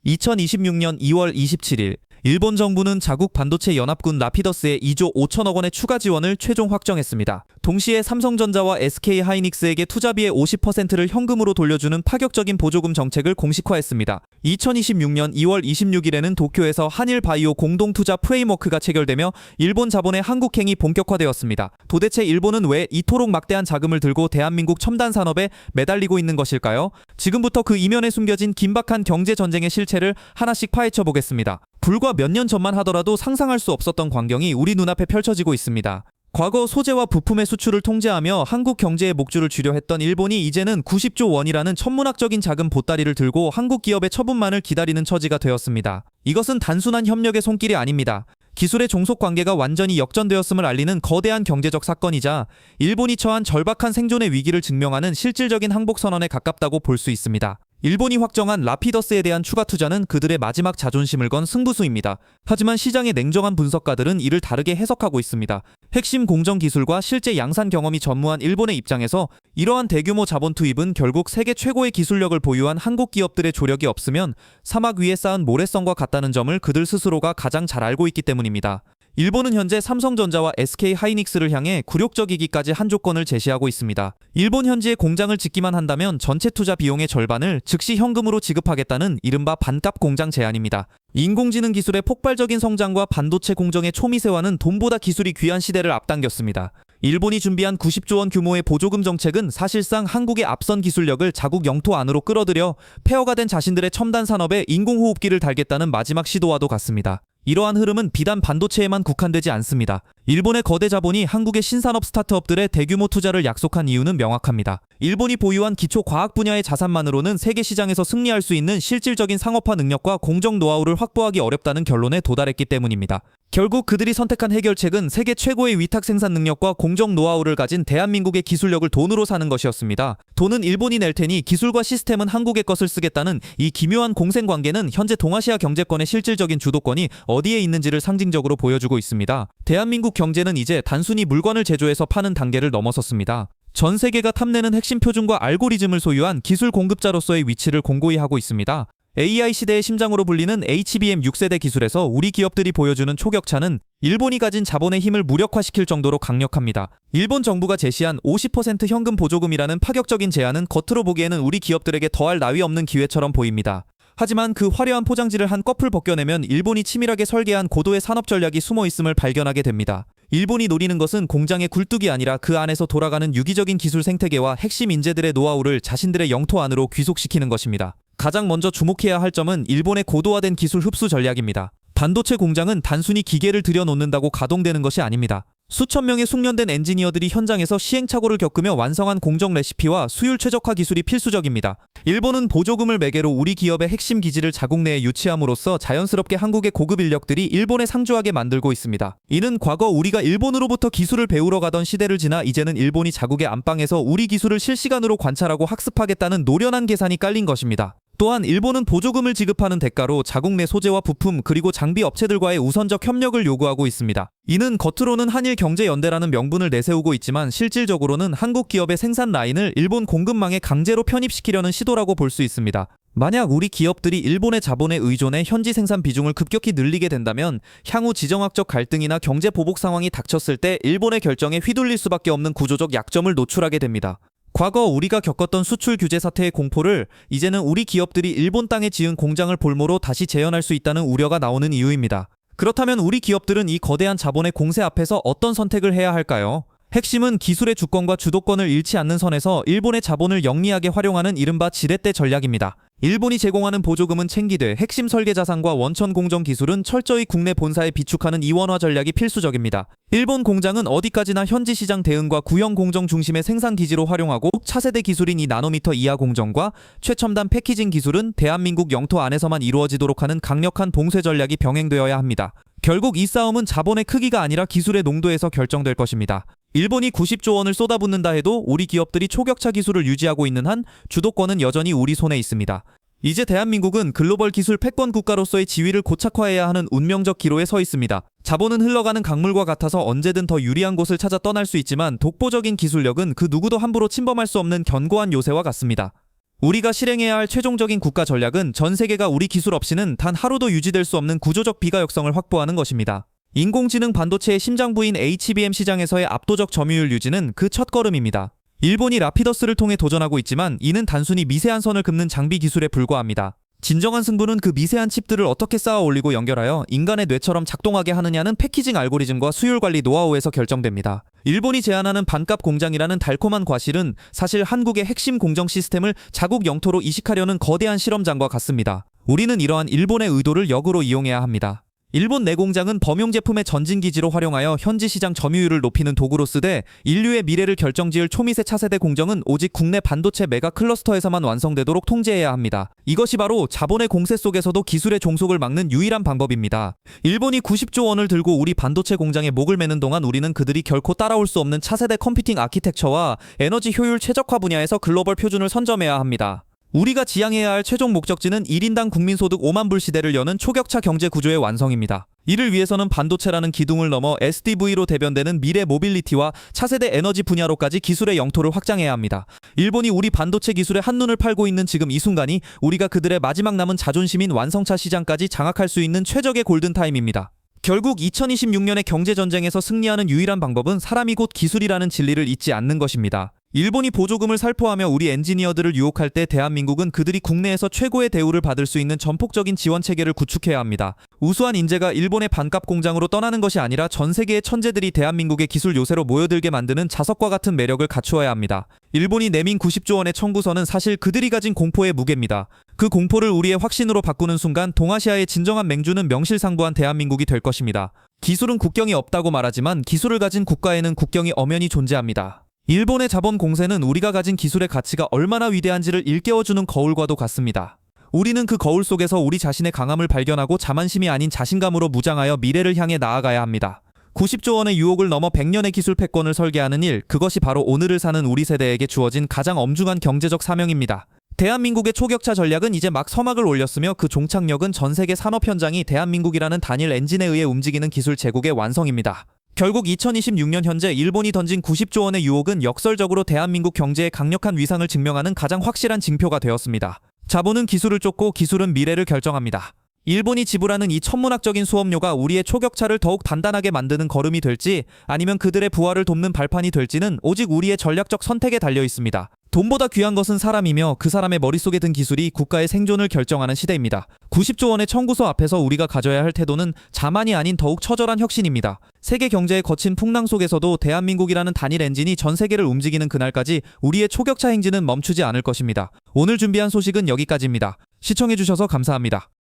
2026년 2월 27일 일본 정부는 자국 반도체 연합군 라피더스에 2조 5천억 원의 추가 지원을 최종 확정했습니다. 동시에 삼성전자와 SK하이닉스에게 투자비의 50%를 현금으로 돌려주는 파격적인 보조금 정책을 공식화했습니다. 2026년 2월 26일에는 도쿄에서 한일 바이오 공동투자 프레임워크가 체결되며 일본 자본의 한국행이 본격화되었습니다. 도대체 일본은 왜 이토록 막대한 자금을 들고 대한민국 첨단 산업에 매달리고 있는 것일까요? 지금부터 그 이면에 숨겨진 긴박한 경제 전쟁의 실체를 하나씩 파헤쳐 보겠습니다. 불과 몇 년 전만 하더라도 상상할 수 없었던 광경이 우리 눈앞에 펼쳐지고 있습니다. 과거 소재와 부품의 수출을 통제하며 한국 경제의 목줄을 쥐려 했던 일본이 이제는 90조 원이라는 천문학적인 자금 보따리를 들고 한국 기업의 처분만을 기다리는 처지가 되었습니다. 이것은 단순한 협력의 손길이 아닙니다. 기술의 종속 관계가 완전히 역전되었음을 알리는 거대한 경제적 사건이자 일본이 처한 절박한 생존의 위기를 증명하는 실질적인 항복 선언에 가깝다고 볼 수 있습니다. 일본이 확정한 라피더스에 대한 추가 투자는 그들의 마지막 자존심을 건 승부수입니다. 하지만 시장의 냉정한 분석가들은 이를 다르게 해석하고 있습니다. 핵심 공정 기술과 실제 양산 경험이 전무한 일본의 입장에서 이러한 대규모 자본 투입은 결국 세계 최고의 기술력을 보유한 한국 기업들의 조력이 없으면 사막 위에 쌓은 모래성과 같다는 점을 그들 스스로가 가장 잘 알고 있기 때문입니다. 일본은 현재 삼성전자와 SK하이닉스를 향해 굴욕적이기까지 한 조건을 제시하고 있습니다. 일본 현지에 공장을 짓기만 한다면 전체 투자 비용의 절반을 즉시 현금으로 지급하겠다는 이른바 반값 공장 제안입니다. 인공지능 기술의 폭발적인 성장과 반도체 공정의 초미세화는 돈보다 기술이 귀한 시대를 앞당겼습니다. 일본이 준비한 90조 원 규모의 보조금 정책은 사실상 한국의 앞선 기술력을 자국 영토 안으로 끌어들여 폐허가 된 자신들의 첨단 산업에 인공호흡기를 달겠다는 마지막 시도와도 같습니다. 이러한 흐름은 비단 반도체에만 국한되지 않습니다. 일본의 거대 자본이 한국의 신산업 스타트업들의 대규모 투자를 약속한 이유는 명확합니다. 일본이 보유한 기초 과학 분야의 자산만으로는 세계 시장에서 승리할 수 있는 실질적인 상업화 능력과 공정 노하우를 확보하기 어렵다는 결론에 도달했기 때문입니다. 결국 그들이 선택한 해결책은 세계 최고의 위탁 생산 능력과 공정 노하우를 가진 대한민국의 기술력을 돈으로 사는 것이었습니다. 돈은 일본이 낼 테니 기술과 시스템은 한국의 것을 쓰겠다는 이 기묘한 공생관계는 현재 동아시아 경제권의 실질적인 주도권이 어디에 있는지를 상징적으로 보여주고 있습니다. 대한민국 경제는 이제 단순히 물건을 제조해서 파는 단계를 넘어섰습니다. 전 세계가 탐내는 핵심 표준과 알고리즘을 소유한 기술 공급자로서의 위치를 공고히 하고 있습니다. AI 시대의 심장으로 불리는 HBM 6세대 기술에서 우리 기업들이 보여주는 초격차는 일본이 가진 자본의 힘을 무력화시킬 정도로 강력합니다. 일본 정부가 제시한 50% 현금 보조금이라는 파격적인 제안은 겉으로 보기에는 우리 기업들에게 더할 나위 없는 기회처럼 보입니다. 하지만 그 화려한 포장지를 한 껍을 벗겨내면 일본이 치밀하게 설계한 고도의 산업 전략이 숨어있음을 발견하게 됩니다. 일본이 노리는 것은 공장의 굴뚝이 아니라 그 안에서 돌아가는 유기적인 기술 생태계와 핵심 인재들의 노하우를 자신들의 영토 안으로 귀속시키는 것입니다. 가장 먼저 주목해야 할 점은 일본의 고도화된 기술 흡수 전략입니다. 반도체 공장은 단순히 기계를 들여놓는다고 가동되는 것이 아닙니다. 수천 명의 숙련된 엔지니어들이 현장에서 시행착오를 겪으며 완성한 공정 레시피와 수율 최적화 기술이 필수적입니다. 일본은 보조금을 매개로 우리 기업의 핵심 기지를 자국 내에 유치함으로써 자연스럽게 한국의 고급 인력들이 일본에 상주하게 만들고 있습니다. 이는 과거 우리가 일본으로부터 기술을 배우러 가던 시대를 지나 이제는 일본이 자국의 안방에서 우리 기술을 실시간으로 관찰하고 학습하겠다는 노련한 계산이 깔린 것입니다. 또한 일본은 보조금을 지급하는 대가로 자국 내 소재와 부품 그리고 장비 업체들과의 우선적 협력을 요구하고 있습니다. 이는 겉으로는 한일 경제연대라는 명분을 내세우고 있지만 실질적으로는 한국 기업의 생산 라인을 일본 공급망에 강제로 편입시키려는 시도라고 볼 수 있습니다. 만약 우리 기업들이 일본의 자본에 의존해 현지 생산 비중을 급격히 늘리게 된다면 향후 지정학적 갈등이나 경제 보복 상황이 닥쳤을 때 일본의 결정에 휘둘릴 수밖에 없는 구조적 약점을 노출하게 됩니다. 과거 우리가 겪었던 수출 규제 사태의 공포를 이제는 우리 기업들이 일본 땅에 지은 공장을 볼모로 다시 재현할 수 있다는 우려가 나오는 이유입니다. 그렇다면 우리 기업들은 이 거대한 자본의 공세 앞에서 어떤 선택을 해야 할까요? 핵심은 기술의 주권과 주도권을 잃지 않는 선에서 일본의 자본을 영리하게 활용하는 이른바 지렛대 전략입니다. 일본이 제공하는 보조금은 챙기되 핵심 설계 자산과 원천 공정 기술은 철저히 국내 본사에 비축하는 이원화 전략이 필수적입니다. 일본 공장은 어디까지나 현지 시장 대응과 구형 공정 중심의 생산 기지로 활용하고 차세대 기술인 이 나노미터 이하 공정과 최첨단 패키징 기술은 대한민국 영토 안에서만 이루어지도록 하는 강력한 봉쇄 전략이 병행되어야 합니다. 결국 이 싸움은 자본의 크기가 아니라 기술의 농도에서 결정될 것입니다. 일본이 90조 원을 쏟아붓는다 해도 우리 기업들이 초격차 기술을 유지하고 있는 한 주도권은 여전히 우리 손에 있습니다. 이제 대한민국은 글로벌 기술 패권 국가로서의 지위를 고착화해야 하는 운명적 기로에 서 있습니다. 자본은 흘러가는 강물과 같아서 언제든 더 유리한 곳을 찾아 떠날 수 있지만 독보적인 기술력은 그 누구도 함부로 침범할 수 없는 견고한 요새와 같습니다. 우리가 실행해야 할 최종적인 국가 전략은 전 세계가 우리 기술 없이는 단 하루도 유지될 수 없는 구조적 비가역성을 확보하는 것입니다. 인공지능 반도체의 심장부인 HBM 시장에서의 압도적 점유율 유지는 그 첫걸음입니다. 일본이 라피더스를 통해 도전하고 있지만 이는 단순히 미세한 선을 긋는 장비 기술에 불과합니다. 진정한 승부는 그 미세한 칩들을 어떻게 쌓아 올리고 연결하여 인간의 뇌처럼 작동하게 하느냐는 패키징 알고리즘과 수율 관리 노하우에서 결정됩니다. 일본이 제안하는 반값 공장이라는 달콤한 과실은 사실 한국의 핵심 공정 시스템을 자국 영토로 이식하려는 거대한 실험장과 같습니다. 우리는 이러한 일본의 의도를 역으로 이용해야 합니다. 일본 내 공장은 범용 제품의 전진기지로 활용하여 현지 시장 점유율을 높이는 도구로 쓰되 인류의 미래를 결정지을 초미세 차세대 공정은 오직 국내 반도체 메가 클러스터에서만 완성되도록 통제해야 합니다. 이것이 바로 자본의 공세 속에서도 기술의 종속을 막는 유일한 방법입니다. 일본이 90조 원을 들고 우리 반도체 공장에 목을 매는 동안 우리는 그들이 결코 따라올 수 없는 차세대 컴퓨팅 아키텍처와 에너지 효율 최적화 분야에서 글로벌 표준을 선점해야 합니다. 우리가 지향해야 할 최종 목적지는 1인당 국민소득 5만 불 시대를 여는 초격차 경제 구조의 완성입니다. 이를 위해서는 반도체라는 기둥을 넘어 SDV로 대변되는 미래 모빌리티와 차세대 에너지 분야로까지 기술의 영토를 확장해야 합니다. 일본이 우리 반도체 기술에 한눈을 팔고 있는 지금 이 순간이 우리가 그들의 마지막 남은 자존심인 완성차 시장까지 장악할 수 있는 최적의 골든타임입니다. 결국 2026년의 경제전쟁에서 승리하는 유일한 방법은 사람이 곧 기술이라는 진리를 잊지 않는 것입니다. 일본이 보조금을 살포하며 우리 엔지니어들을 유혹할 때 대한민국은 그들이 국내에서 최고의 대우를 받을 수 있는 전폭적인 지원 체계를 구축해야 합니다. 우수한 인재가 일본의 반값 공장으로 떠나는 것이 아니라 전 세계의 천재들이 대한민국의 기술 요새로 모여들게 만드는 자석과 같은 매력을 갖추어야 합니다. 일본이 내민 90조 원의 청구서는 사실 그들이 가진 공포의 무게입니다. 그 공포를 우리의 확신으로 바꾸는 순간 동아시아의 진정한 맹주는 명실상부한 대한민국이 될 것입니다. 기술은 국경이 없다고 말하지만 기술을 가진 국가에는 국경이 엄연히 존재합니다. 일본의 자본 공세는 우리가 가진 기술의 가치가 얼마나 위대한지를 일깨워주는 거울과도 같습니다. 우리는 그 거울 속에서 우리 자신의 강함을 발견하고 자만심이 아닌 자신감으로 무장하여 미래를 향해 나아가야 합니다. 90조 원의 유혹을 넘어 100년의 기술 패권을 설계하는 일, 그것이 바로 오늘을 사는 우리 세대에게 주어진 가장 엄중한 경제적 사명입니다. 대한민국의 초격차 전략은 이제 막 서막을 올렸으며 그 종착역은 전 세계 산업 현장이 대한민국이라는 단일 엔진에 의해 움직이는 기술 제국의 완성입니다. 결국 2026년 현재 일본이 던진 90조 원의 유혹은 역설적으로 대한민국 경제의 강력한 위상을 증명하는 가장 확실한 징표가 되었습니다. 자본은 기술을 쫓고 기술은 미래를 결정합니다. 일본이 지불하는 이 천문학적인 수업료가 우리의 초격차를 더욱 단단하게 만드는 걸음이 될지 아니면 그들의 부활을 돕는 발판이 될지는 오직 우리의 전략적 선택에 달려 있습니다. 돈보다 귀한 것은 사람이며 그 사람의 머릿속에 든 기술이 국가의 생존을 결정하는 시대입니다. 90조 원의 청구서 앞에서 우리가 가져야 할 태도는 자만이 아닌 더욱 처절한 혁신입니다. 세계 경제의 거친 풍랑 속에서도 대한민국이라는 단일 엔진이 전 세계를 움직이는 그날까지 우리의 초격차 행진은 멈추지 않을 것입니다. 오늘 준비한 소식은 여기까지입니다. 시청해주셔서 감사합니다.